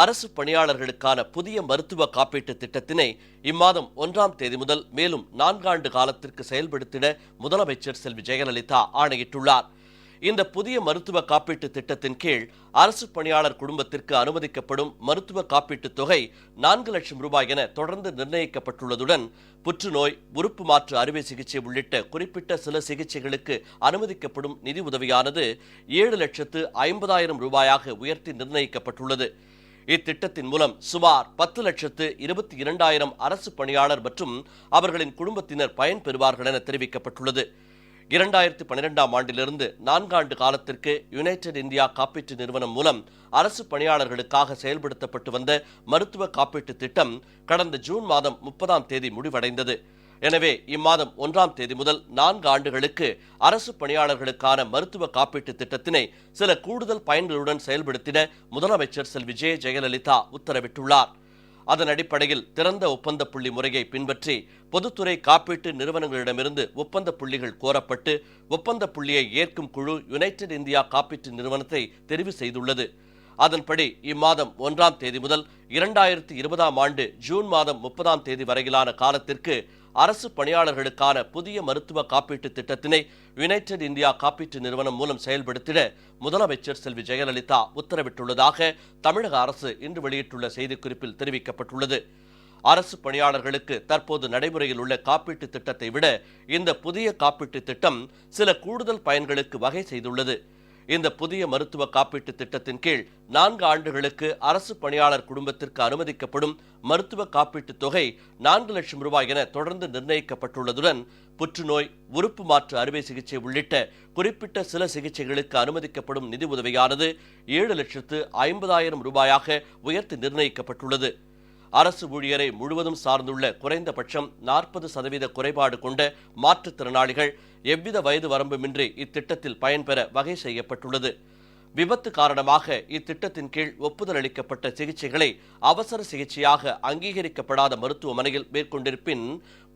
அரசு பணியாளர்களுக்கான புதிய மருத்துவ காப்பீட்டு திட்டத்தினை இம்மாதம் 1ஆம் தேதி முதல் மேலும் 4 ஆண்டு காலத்திற்கு செயல்படுத்திட முதலமைச்சர் செல்வி ஜெயலலிதா ஆணையிட்டுள்ளார். இந்த புதிய மருத்துவ காப்பீட்டு திட்டத்தின் கீழ் அரசு பணியாளர் குடும்பத்திற்கு அனுமதிக்கப்படும் மருத்துவ காப்பீட்டுத் தொகை 4 லட்சம் ரூபாய் என தொடர்ந்து நிர்ணயிக்கப்பட்டுள்ளதுடன் புற்றுநோய், உறுப்பு மாற்று அறுவை சிகிச்சை உள்ளிட்ட குறிப்பிட்ட சில சிகிச்சைகளுக்கு அனுமதிக்கப்படும் நிதி உதவியானது 7,50,000 ரூபாயாக உயர்த்தி நிர்ணயிக்கப்பட்டுள்ளது. இத்திட்டத்தின் மூலம் சுமார் 10,22,000 அரசு பணியாளர் மற்றும் அவர்களின் குடும்பத்தினர் பயன்பெறுவார்கள் என தெரிவிக்கப்பட்டுள்ளது. 2012ஆம் ஆண்டிலிருந்து 4 ஆண்டு காலத்திற்கு யுனைடெட் இந்தியா காப்பீட்டு நிறுவனம் மூலம் அரசு பணியாளர்களுக்காக செயல்படுத்தப்பட்டு வந்த மருத்துவ காப்பீட்டு திட்டம் கடந்த ஜூன் மாதம் 30ஆம் தேதி முடிவடைந்தது. எனவே இம்மாதம் 1ஆம் தேதி முதல் 4 ஆண்டுகளுக்கு அரசு பணியாளர்களுக்கான மருத்துவ காப்பீட்டு திட்டத்தினை சில கூடுதல் பயன்களுடன் செயல்படுத்திட முதலமைச்சர் செல்வி ஜெயலலிதா உத்தரவிட்டுள்ளார். அதன் அடிப்படையில் திறந்த ஒப்பந்த புள்ளி முறையை பின்பற்றி பொதுத்துறை காப்பீட்டு நிறுவனங்களிடமிருந்து ஒப்பந்த புள்ளிகள் கோரப்பட்டு ஒப்பந்த புள்ளியை ஏற்கும் குழு யுனைடெட் இந்தியா காப்பீட்டு நிறுவனத்தை தெரிவு செய்துள்ளது. அதன்படி இம்மாதம் 1ஆம் தேதி முதல் 2020ஆம் ஆண்டு ஜூன் மாதம் 30ஆம் தேதி வரையிலான காலத்திற்கு அரசு பணியாளர்களுக்கான புதிய மருத்துவ காப்பீட்டு திட்டத்தினை யுனைடெட் இந்தியா காப்பீட்டு நிறுவனம் மூலம் செயல்படுத்திட முதலமைச்சர் செல்வி ஜெயலலிதா உத்தரவிட்டுள்ளதாக தமிழக அரசு இன்று வெளியிட்டுள்ள செய்திக்குறிப்பில் தெரிவிக்கப்பட்டுள்ளது. அரசு பணியாளர்களுக்கு தற்போது நடைமுறையில் உள்ள காப்பீட்டு திட்டத்தை விட இந்த புதிய காப்பீட்டு திட்டம் சில கூடுதல் பயன்களுக்கு வகை செய்துள்ளது. இந்த புதிய மருத்துவ காப்பீட்டு திட்டத்தின் கீழ் 4 ஆண்டுகளுக்கு அரசு பணியாளர் குடும்பத்திற்கு அனுமதிக்கப்படும் மருத்துவ காப்பீட்டு தொகை 4 லட்சம் ரூபாய் என தொடர்ந்து நிர்ணயிக்கப்பட்டுள்ளதுடன் புற்றுநோய், உறுப்பு மாற்று அறுவை சிகிச்சை உள்ளிட்ட குறிப்பிட்ட சில சிகிச்சைகளுக்கு அனுமதிக்கப்படும் நிதி உதவியானது 7,50,000 ரூபாயாக உயர்த்தி நிர்ணயிக்கப்பட்டுள்ளது. அரசு ஊழியரை முழுவதும் சார்ந்துள்ள குறைந்தபட்சம் 40% குறைபாடு கொண்ட மாற்றுத்திறனாளிகள் எவ்வித வயது வரம்புமின்றி இத்திட்டத்தில் பயன்பெற வகை செய்யப்பட்டுள்ளது. விபத்து காரணமாக இத்திட்டத்தின் கீழ் ஒப்புதல் அளிக்கப்பட்ட சிகிச்சைகளை அவசர சிகிச்சையாக அங்கீகரிக்கப்படாத மருத்துவமனையில் மேற்கொண்டிருப்பின்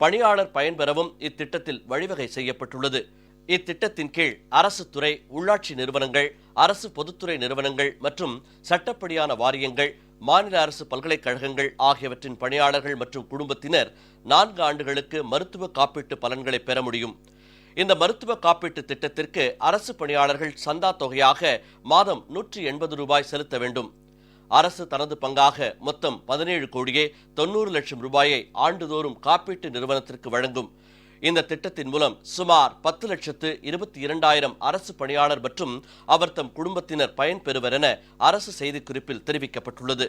பணியாளர் பயன்பெறவும் இத்திட்டத்தில் வழிவகை செய்யப்பட்டுள்ளது. இத்திட்டத்தின் கீழ் அரசு துறை, உள்ளாட்சி நிறுவனங்கள், அரசு பொதுத்துறை நிறுவனங்கள் மற்றும் சட்டப்படியான வாரியங்கள், மாநில அரசு பல்கலைக்கழகங்கள் ஆகியவற்றின் பணியாளர்கள் மற்றும் குடும்பத்தினர் 4 ஆண்டுகளுக்கு மருத்துவ காப்பீட்டு பலன்களை பெற முடியும். இந்த மருத்துவ காப்பீட்டு திட்டத்திற்கு அரசு பணியாளர்கள் சந்தா தொகையாக மாதம் 180 ரூபாய் செலுத்த வேண்டும். அரசு தனது பங்காக மொத்தம் 17,90,00,000 ரூபாயை ஆண்டுதோறும் காப்பீட்டு நிறுவனத்திற்கு வழங்கும். இந்த திட்டத்தின் மூலம் சுமார் 10,22,000 அரசு பணியாளர் மற்றும் அவர் தம் குடும்பத்தினர் பயன்பெறுவர் என அரசு செய்திக்குறிப்பில் தெரிவிக்கப்பட்டுள்ளது.